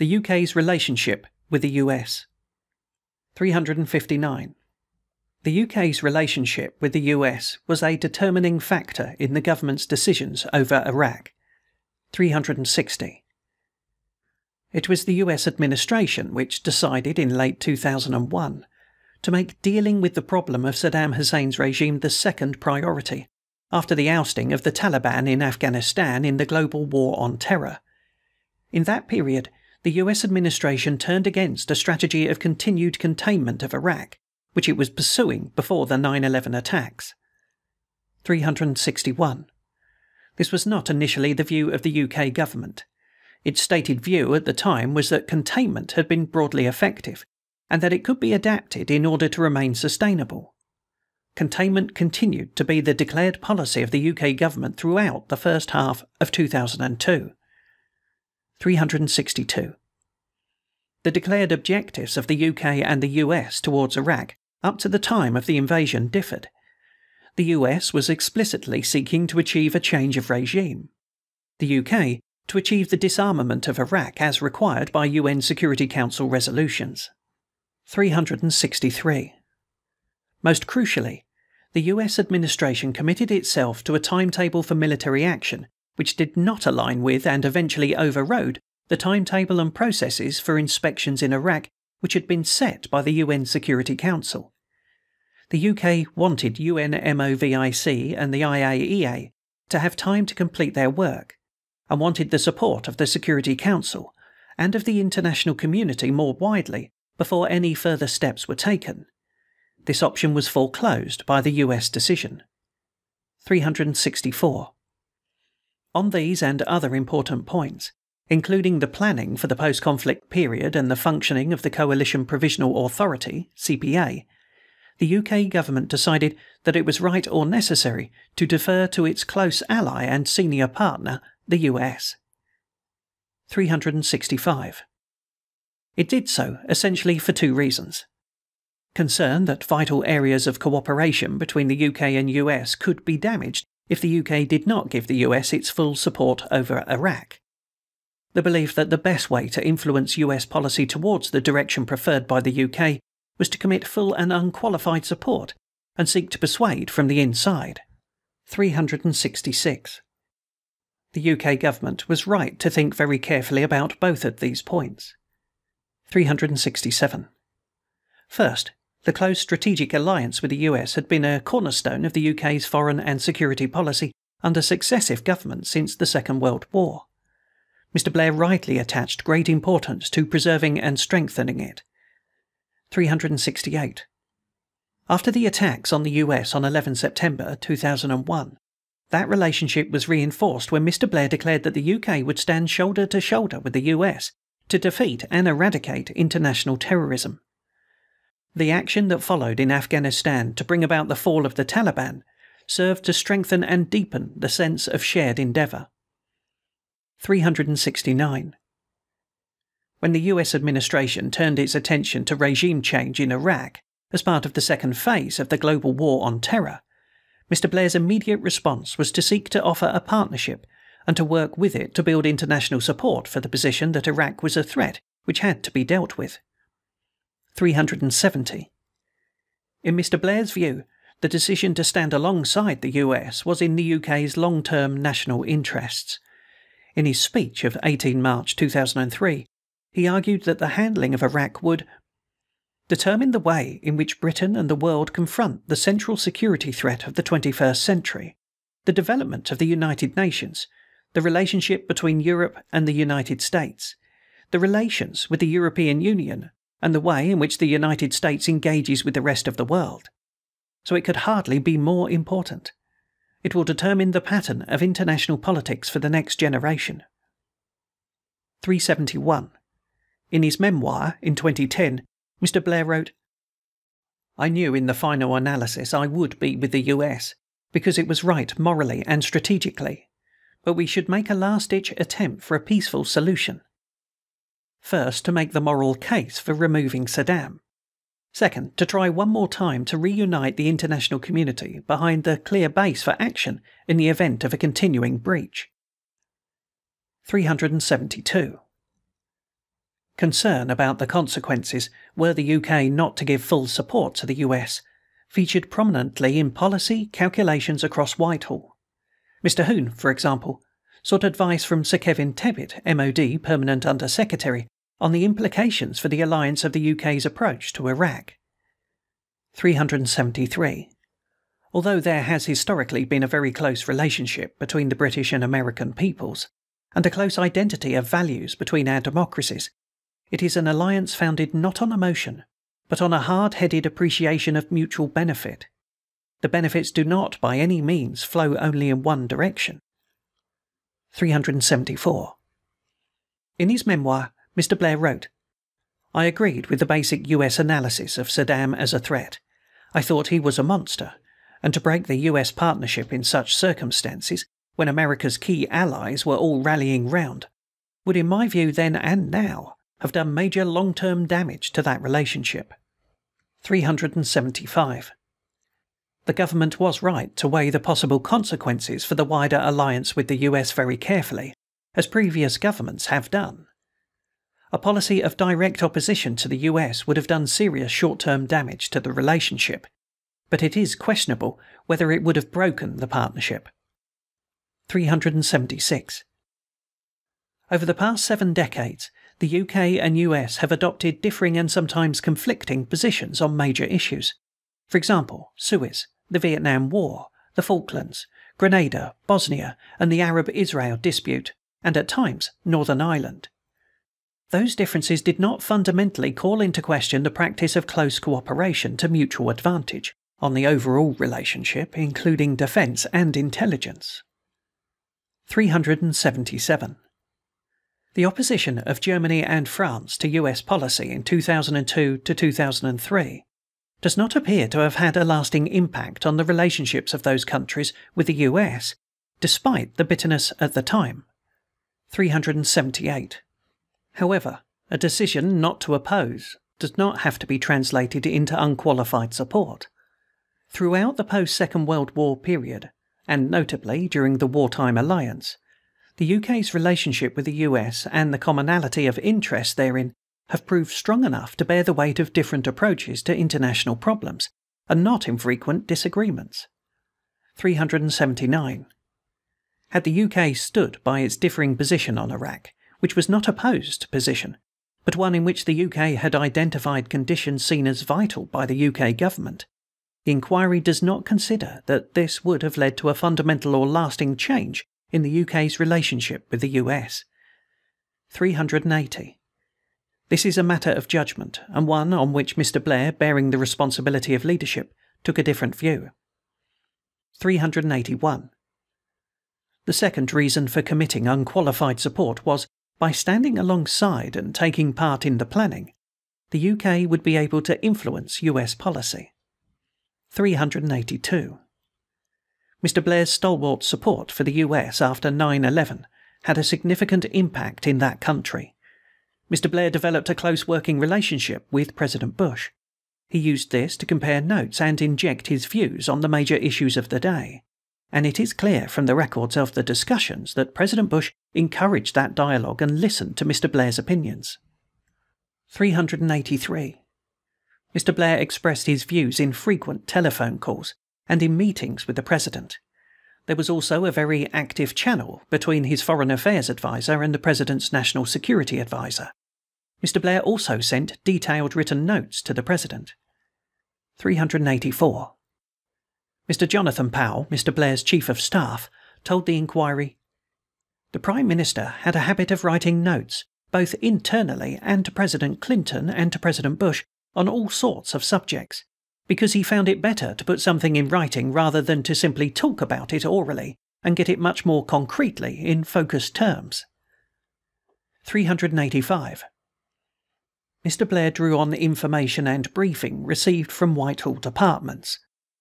The UK's relationship with the US. 359. The UK's relationship with the US was a determining factor in the government's decisions over Iraq. 360. It was the US administration which decided in late 2001 to make dealing with the problem of Saddam Hussein's regime the second priority, after the ousting of the Taliban in Afghanistan in the global war on terror. In that period, the US administration turned against a strategy of continued containment of Iraq, which it was pursuing before the 9/11 attacks. 361. This was not initially the view of the UK government. Its stated view at the time was that containment had been broadly effective, and that it could be adapted in order to remain sustainable. Containment continued to be the declared policy of the UK government throughout the first half of 2002. 362. The declared objectives of the UK and the US towards Iraq up to the time of the invasion differed. The US was explicitly seeking to achieve a change of regime. The UK to achieve the disarmament of Iraq as required by UN Security Council resolutions. 363. Most crucially, the US administration committed itself to a timetable for military action which did not align with and eventually overrode the timetable and processes for inspections in Iraq which had been set by the UN Security Council. The UK wanted UNMOVIC and the IAEA to have time to complete their work, and wanted the support of the Security Council and of the international community more widely before any further steps were taken. This option was foreclosed by the US decision. 364. On these and other important points, including the planning for the post-conflict period and the functioning of the Coalition Provisional Authority, CPA, the UK government decided that it was right or necessary to defer to its close ally and senior partner, the US. 365. It did so essentially for two reasons. Concern that vital areas of cooperation between the UK and US could be damaged if the UK did not give the US its full support over Iraq. The belief that the best way to influence US policy towards the direction preferred by the UK was to commit full and unqualified support and seek to persuade from the inside. 366. The UK government was right to think very carefully about both of these points. 367. First, the close strategic alliance with the US had been a cornerstone of the UK's foreign and security policy under successive governments since the Second World War. Mr. Blair rightly attached great importance to preserving and strengthening it. 368. After the attacks on the US on 11 September 2001, that relationship was reinforced when Mr. Blair declared that the UK would stand shoulder to shoulder with the US to defeat and eradicate international terrorism. The action that followed in Afghanistan to bring about the fall of the Taliban served to strengthen and deepen the sense of shared endeavour. 369. When the US administration turned its attention to regime change in Iraq as part of the second phase of the global war on terror, Mr. Blair's immediate response was to seek to offer a partnership and to work with it to build international support for the position that Iraq was a threat which had to be dealt with. 370. In Mr. Blair's view, the decision to stand alongside the US was in the UK's long-term national interests. In his speech of 18 March 2003, he argued that the handling of Iraq would determine the way in which Britain and the world confront the central security threat of the 21st century, the development of the United Nations, the relationship between Europe and the United States, the relations with the European Union, and the way in which the United States engages with the rest of the world. So it could hardly be more important. It will determine the pattern of international politics for the next generation. 371. In his memoir in 2010, Mr. Blair wrote, "I knew in the final analysis I would be with the US, because it was right morally and strategically, but we should make a last-ditch attempt for a peaceful solution. First, to make the moral case for removing Saddam. Second, to try one more time to reunite the international community behind the clear base for action in the event of a continuing breach." 372. Concern about the consequences were the UK not to give full support to the US featured prominently in policy calculations across Whitehall. Mr. Hoon, for example, sought advice from Sir Kevin Tebbit, MOD Permanent Under Secretary, on the implications for the alliance of the UK's approach to Iraq. 373. Although there has historically been a very close relationship between the British and American peoples, and a close identity of values between our democracies, it is an alliance founded not on emotion, but on a hard-headed appreciation of mutual benefit. The benefits do not by any means flow only in one direction. 374. In his memoir, Mr. Blair wrote, "I agreed with the basic US analysis of Saddam as a threat. I thought he was a monster, and to break the US partnership in such circumstances, when America's key allies were all rallying round, would in my view then and now have done major long-term damage to that relationship." 375. The government was right to weigh the possible consequences for the wider alliance with the US very carefully, as previous governments have done. A policy of direct opposition to the US would have done serious short-term damage to the relationship, but it is questionable whether it would have broken the partnership. 376. Over the past 7 decades, the UK and US have adopted differing and sometimes conflicting positions on major issues. For example, Suez, the Vietnam War, the Falklands, Grenada, Bosnia, and the Arab-Israel dispute, and at times Northern Ireland. Those differences did not fundamentally call into question the practice of close cooperation to mutual advantage on the overall relationship, including defence and intelligence. 377. The opposition of Germany and France to US policy in 2002 to 2003 does not appear to have had a lasting impact on the relationships of those countries with the US, despite the bitterness at the time. 378. However, a decision not to oppose does not have to be translated into unqualified support. Throughout the post-Second World War period, and notably during the wartime alliance, the UK's relationship with the US and the commonality of interest therein have proved strong enough to bear the weight of different approaches to international problems, and not infrequent disagreements. 379. Had the UK stood by its differing position on Iraq, which was not a opposed position, but one in which the UK had identified conditions seen as vital by the UK government, the inquiry does not consider that this would have led to a fundamental or lasting change in the UK's relationship with the US. 380. This is a matter of judgment, and one on which Mr. Blair, bearing the responsibility of leadership, took a different view. 381. The second reason for committing unqualified support was, by standing alongside and taking part in the planning, the UK would be able to influence US policy. 382. Mr. Blair's stalwart support for the US after 9/11 had a significant impact in that country. Mr. Blair developed a close working relationship with President Bush. He used this to compare notes and inject his views on the major issues of the day, and it is clear from the records of the discussions that President Bush encouraged that dialogue and listened to Mr. Blair's opinions. 383. Mr. Blair expressed his views in frequent telephone calls and in meetings with the President. There was also a very active channel between his Foreign Affairs Advisor and the President's National Security Advisor. Mr. Blair also sent detailed written notes to the President. 384. Mr. Jonathan Powell, Mr. Blair's Chief of Staff, told the inquiry, "The Prime Minister had a habit of writing notes, both internally and to President Clinton and to President Bush, on all sorts of subjects, because he found it better to put something in writing rather than to simply talk about it orally and get it much more concretely in focused terms." 385. Mr. Blair drew on information and briefing received from Whitehall departments,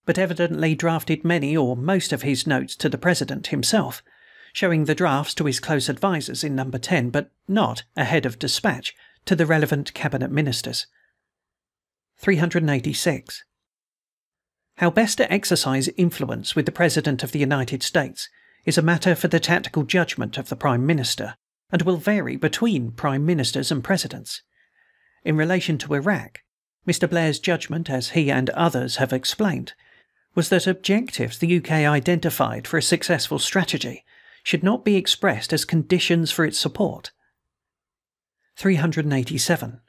but evidently drafted many or most of his notes to the President himself, showing the drafts to his close advisers in number 10, but not, ahead of dispatch, to the relevant cabinet ministers. 386. How best to exercise influence with the President of the United States is a matter for the tactical judgment of the Prime Minister, and will vary between prime ministers and presidents. In relation to Iraq, Mr. Blair's judgment, as he and others have explained, was that objectives the UK identified for a successful strategy should not be expressed as conditions for its support. 387.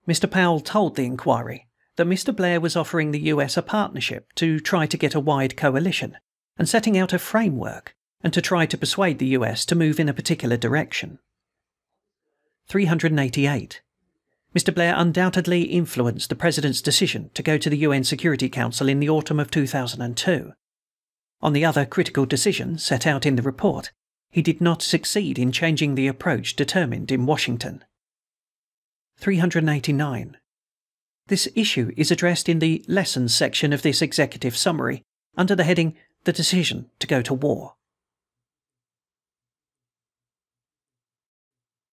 Mr. Powell told the inquiry that Mr. Blair was offering the US a partnership to try to get a wide coalition and setting out a framework and to try to persuade the US to move in a particular direction. 388. Mr. Blair undoubtedly influenced the President's decision to go to the UN Security Council in the autumn of 2002. On the other critical decisions set out in the report, he did not succeed in changing the approach determined in Washington. 389. This issue is addressed in the Lessons section of this executive summary under the heading The Decision to Go to War.